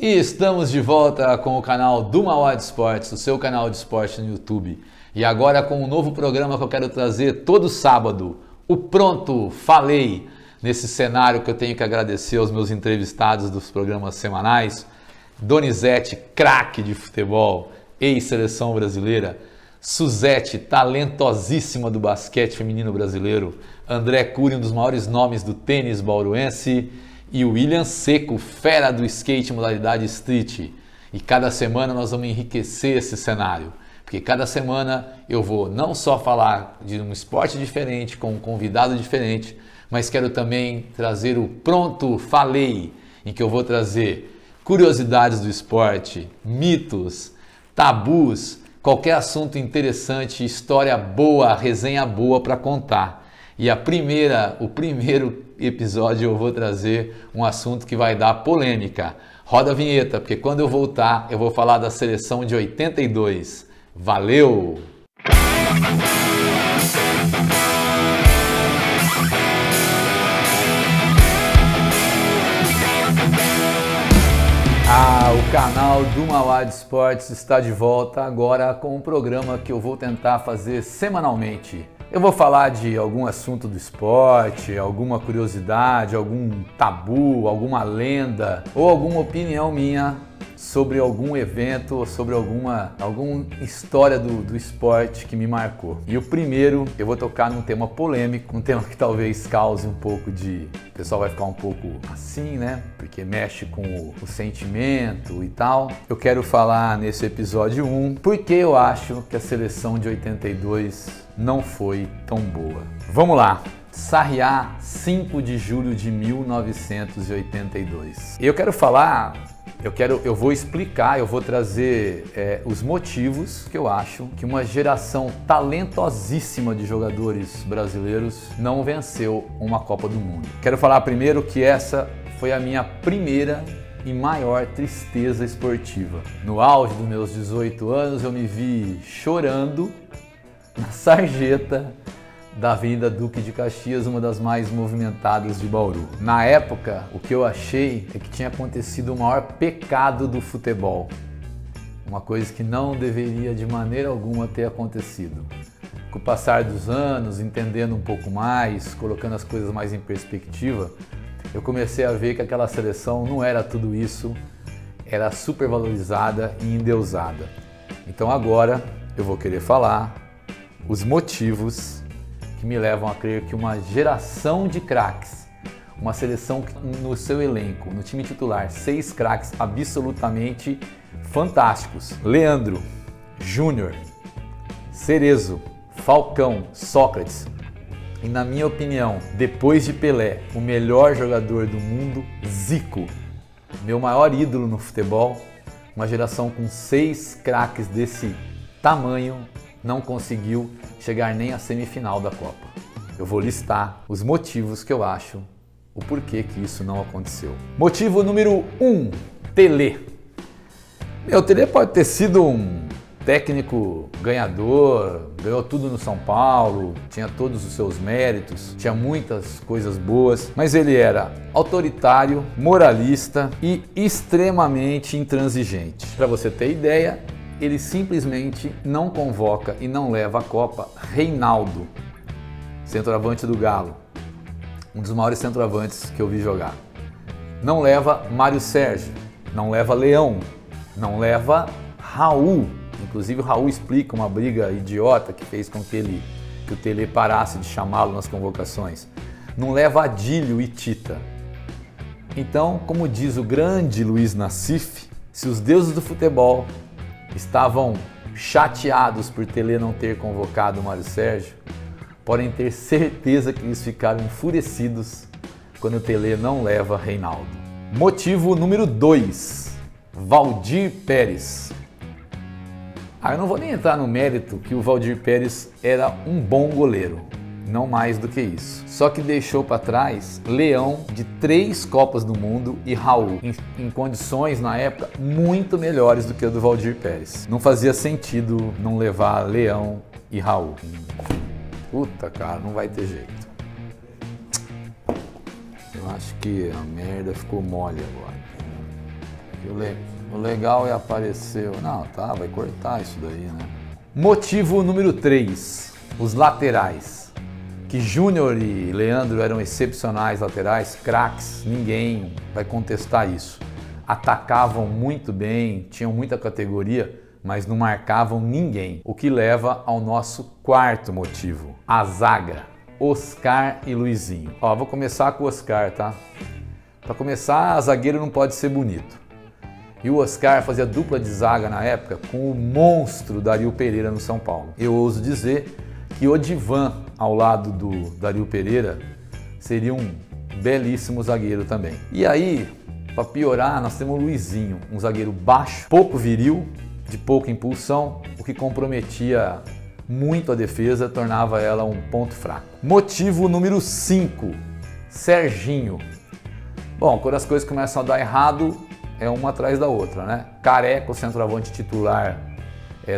E estamos de volta com o canal do Mauá de Esportes, o seu canal de esporte no YouTube. E agora com um novo programa que eu quero trazer todo sábado, o Pronto Falei, nesse cenário que eu tenho que agradecer aos meus entrevistados dos programas semanais. Donizete, craque de futebol, ex-seleção brasileira. Suzete, talentosíssima do basquete feminino brasileiro. André Cury, um dos maiores nomes do tênis bauruense. E o William Seco, fera do skate modalidade street. E cada semana nós vamos enriquecer esse cenário. Porque cada semana eu vou não só falar de um esporte diferente, com um convidado diferente, mas quero também trazer o Pronto Falei, em que eu vou trazer curiosidades do esporte, mitos, tabus, qualquer assunto interessante, história boa, resenha boa para contar. E o primeiro episódio eu vou trazer um assunto que vai dar polêmica. Roda a vinheta, porque quando eu voltar eu vou falar da seleção de 82. Valeu! O canal do Mauá de Esportes está de volta agora com um programa que eu vou tentar fazer semanalmente. Eu vou falar de algum assunto do esporte, alguma curiosidade, algum tabu, alguma lenda ou alguma opinião minha sobre algum evento ou sobre alguma história do esporte que me marcou. E o primeiro, eu vou tocar num tema polêmico, um tema que talvez cause um pouco de... O pessoal vai ficar um pouco assim, né? Porque mexe com o sentimento e tal. Eu quero falar nesse episódio 1 porque eu acho que a seleção de 82 não foi tão boa. Vamos lá! Sarriá, 5 de julho de 1982. Eu quero falar... Eu vou explicar, eu vou trazer os motivos que eu acho que uma geração talentosíssima de jogadores brasileiros não venceu uma Copa do Mundo. Quero falar primeiro que essa foi a minha primeira e maior tristeza esportiva. No auge dos meus 18 anos eu me vi chorando na sarjeta da Avenida Duque de Caxias, uma das mais movimentadas de Bauru. Na época, o que eu achei é que tinha acontecido o maior pecado do futebol. Uma coisa que não deveria de maneira alguma ter acontecido. Com o passar dos anos, entendendo um pouco mais, colocando as coisas mais em perspectiva, eu comecei a ver que aquela seleção não era tudo isso, era supervalorizada e endeusada. Então agora eu vou querer falar os motivos que me levam a crer que uma geração de craques, uma seleção no seu elenco, no time titular, 6 craques absolutamente fantásticos. Leandro, Júnior, Cerezo, Falcão, Sócrates. E na minha opinião, depois de Pelé, o melhor jogador do mundo, Zico. Meu maior ídolo no futebol, uma geração com 6 craques desse tamanho, não conseguiu chegar nem à semifinal da Copa. Eu vou listar os motivos que eu acho, o porquê que isso não aconteceu. Motivo número 1, Pelé. Pelé pode ter sido um técnico ganhador, ganhou tudo no São Paulo, tinha todos os seus méritos, tinha muitas coisas boas, mas ele era autoritário, moralista e extremamente intransigente. Para você ter ideia, ele simplesmente não convoca e não leva à Copa Reinaldo, centroavante do Galo, um dos maiores centroavantes que eu vi jogar. Não leva Mário Sérgio, não leva Leão, não leva Raul. Inclusive o Raul explica uma briga idiota que fez com que o Tele parasse de chamá-lo nas convocações. Não leva Adílio e Tita. Então, como diz o grande Luiz Nassif, se os deuses do futebol estavam chateados por Tele não ter convocado o Mário Sérgio, podem ter certeza que eles ficaram enfurecidos quando o Tele não leva Reinaldo. Motivo número 2, Valdir Pérez. Eu não vou nem entrar no mérito que o Valdir Pérez era um bom goleiro, não mais do que isso. Só que deixou para trás Leão de 3 Copas do Mundo e Raul, em condições na época muito melhores do que a do Valdir Pérez. Não fazia sentido não levar Leão e Raul. Puta, cara, não vai ter jeito. Eu acho que a merda ficou mole agora. O legal é aparecer... Não, tá, vai cortar isso daí, né? Motivo número 3, os laterais. Que Júnior e Leandro eram excepcionais laterais, craques, ninguém vai contestar isso. Atacavam muito bem, tinham muita categoria, mas não marcavam ninguém. O que leva ao nosso quarto motivo, a zaga, Oscar e Luizinho. Ó, vou começar com o Oscar, tá? Para começar, zagueiro não pode ser bonito. E o Oscar fazia dupla de zaga na época com o monstro Dario Pereira no São Paulo. Eu ouso dizer que o Odivan, ao lado do Dario Pereira, seria um belíssimo zagueiro também. E aí, para piorar, nós temos o Luizinho, um zagueiro baixo, pouco viril, de pouca impulsão, o que comprometia muito a defesa, tornava ela um ponto fraco. Motivo número 5, Serginho. Bom, quando as coisas começam a dar errado, é uma atrás da outra, né? Careca, o centroavante titular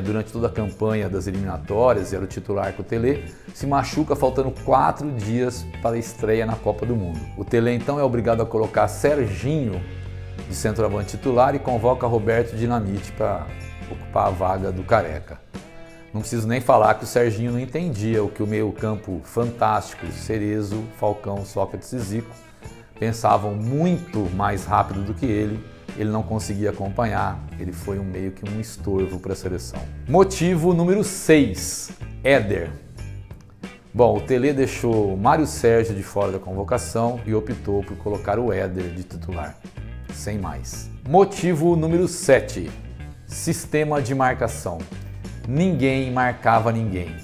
durante toda a campanha das eliminatórias, era o titular com o Tele, se machuca faltando 4 dias para a estreia na Copa do Mundo. O Tele então é obrigado a colocar Serginho de centroavante titular e convoca Roberto Dinamite para ocupar a vaga do Careca. Não preciso nem falar que o Serginho não entendia o que o meio-campo fantástico, Cerezo, Falcão, Sócrates e Zico pensavam muito mais rápido do que ele não conseguia acompanhar, ele foi meio que um estorvo para a seleção. Motivo número 6, Éder. Bom, o Tele deixou o Mário Sérgio de fora da convocação e optou por colocar o Éder de titular, sem mais. Motivo número 7, sistema de marcação. Ninguém marcava ninguém.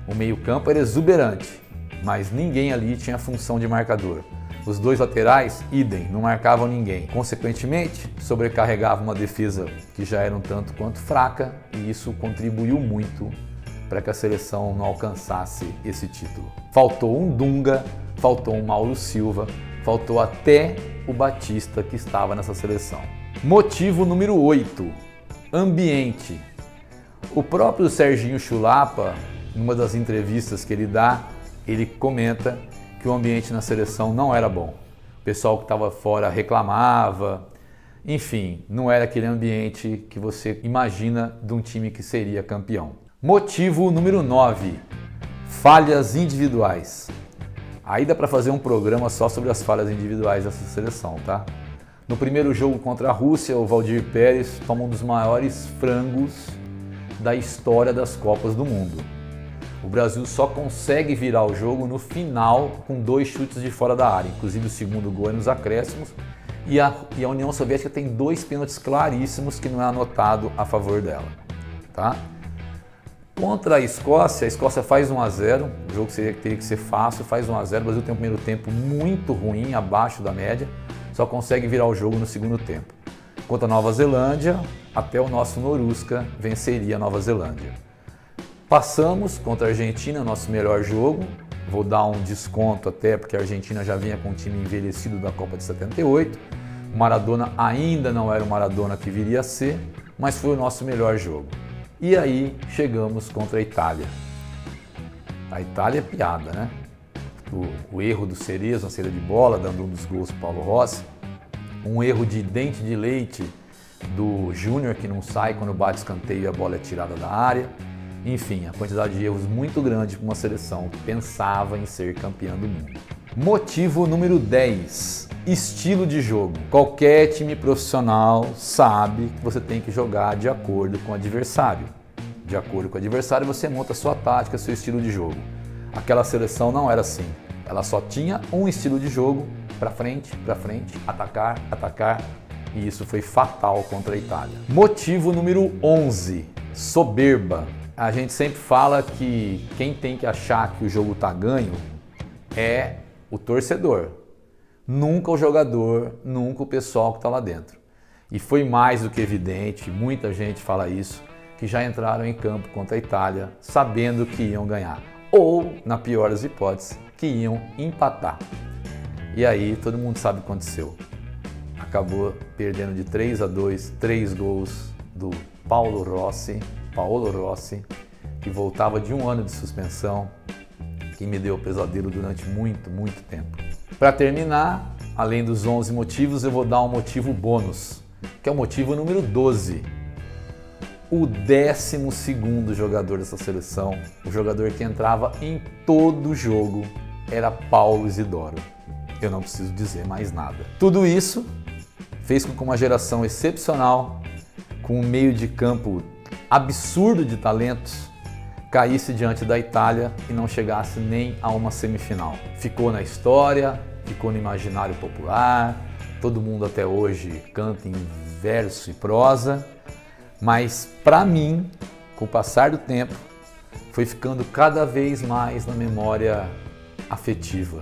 O meio-campo era exuberante, mas ninguém ali tinha função de marcador. Os dois laterais, idem, não marcavam ninguém. Consequentemente, sobrecarregava uma defesa que já era um tanto quanto fraca e isso contribuiu muito para que a seleção não alcançasse esse título. Faltou um Dunga, faltou um Mauro Silva, faltou até o Batista que estava nessa seleção. Motivo número 8, ambiente. O próprio Serginho Chulapa, numa das entrevistas que ele dá, ele comenta que o ambiente na seleção não era bom. O pessoal que estava fora reclamava, enfim, não era aquele ambiente que você imagina de um time que seria campeão. Motivo número 9, falhas individuais. Aí dá para fazer um programa só sobre as falhas individuais dessa seleção, tá? No primeiro jogo contra a Rússia, o Valdir Pérez toma um dos maiores frangos da história das Copas do Mundo. O Brasil só consegue virar o jogo no final com 2 chutes de fora da área, inclusive o segundo gol é nos acréscimos, e a União Soviética tem 2 pênaltis claríssimos que não é anotado a favor dela. Tá? Contra a Escócia faz 1 a 0, o jogo teria que ser fácil, faz 1 a 0, o Brasil tem um primeiro tempo muito ruim, abaixo da média, só consegue virar o jogo no segundo tempo. Contra a Nova Zelândia, até o nosso Noruska venceria a Nova Zelândia. Passamos contra a Argentina, nosso melhor jogo. Vou dar um desconto até porque a Argentina já vinha com um time envelhecido da Copa de 78. O Maradona ainda não era o Maradona que viria a ser, mas foi o nosso melhor jogo. E aí chegamos contra a Itália. A Itália é piada, né? O erro do Cerezo na saída de bola, dando um dos gols para o Paulo Rossi. Um erro de dente de leite do Júnior, que não sai quando bate escanteio e a bola é tirada da área. Enfim, a quantidade de erros muito grande para uma seleção que pensava em ser campeã do mundo. Motivo número 10, estilo de jogo. Qualquer time profissional sabe que você tem que jogar de acordo com o adversário. De acordo com o adversário você monta a sua tática, seu estilo de jogo. Aquela seleção não era assim. Ela só tinha um estilo de jogo, para frente, atacar, atacar. E isso foi fatal contra a Itália. Motivo número 11, soberba. A gente sempre fala que quem tem que achar que o jogo está ganho é o torcedor. Nunca o jogador, nunca o pessoal que está lá dentro. E foi mais do que evidente, muita gente fala isso, que já entraram em campo contra a Itália sabendo que iam ganhar. Ou, na pior das hipóteses, que iam empatar. E aí todo mundo sabe o que aconteceu. Acabou perdendo de 3 a 2, 3 gols do Paolo Rossi, que voltava de 1 ano de suspensão, que me deu pesadelo durante muito tempo. Para terminar, além dos 11 motivos, eu vou dar um motivo bônus. que é o motivo número 12. O 12º jogador dessa seleção, o jogador que entrava em todo jogo, era Paulo Isidoro. Eu não preciso dizer mais nada. Tudo isso fez com que uma geração excepcional, com um meio de campo absurdo de talentos, caísse diante da Itália e não chegasse nem a uma semifinal. Ficou na história, ficou no imaginário popular, todo mundo até hoje canta em verso e prosa, mas para mim, com o passar do tempo, foi ficando cada vez mais na memória afetiva.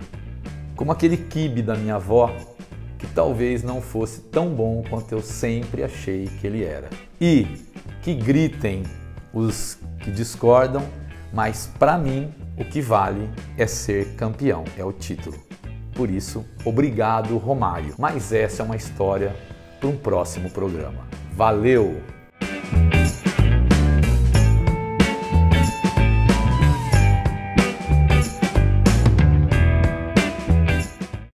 Como aquele quibe da minha avó, que talvez não fosse tão bom quanto eu sempre achei que ele era. E que gritem os que discordam, mas para mim o que vale é ser campeão, é o título. Por isso, obrigado Romário. Mas essa é uma história para um próximo programa. Valeu!